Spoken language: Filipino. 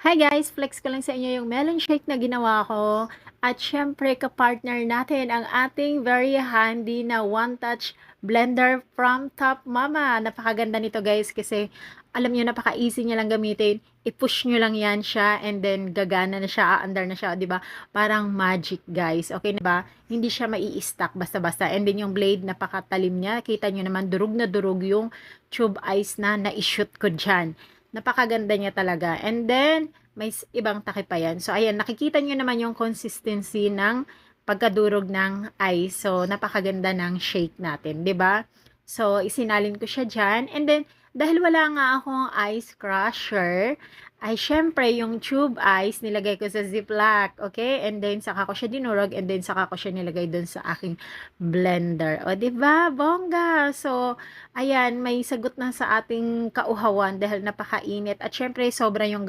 Hi guys! Flex ko lang sa inyo yung melon shake na ginawa ko. At syempre, ka-partner natin ang ating very handy na one-touch blender from Top Mama. Napakaganda nito guys kasi alam nyo, napaka-easy niya lang gamitin. I-push nyo lang yan siya and then gagana na siya, aandar na siya, di ba? Parang magic guys. Okay na ba? Hindi siya mai-stack basta-basta. And then yung blade, napakatalim niya. Kita nyo naman, durug na durug yung tube ice na na-shoot ko dyan. Napakaganda niya talaga. And then, may ibang takip pa yan. So, ayan, nakikita nyo naman yung consistency ng pagkadurog ng ice. So, napakaganda ng shake natin, 'di ba? So, isinalin ko siya dyan. And then, dahil wala nga akong ice crusher, ay syempre, yung tube ice, nilagay ko sa Ziploc, okay? And then, saka ko siya dinurog, and then, saka ko siya nilagay dun sa aking blender. O, 'di ba? Bongga! So, ayan, may sagot na sa ating kauhawan dahil napakainit. At syempre, sobra yung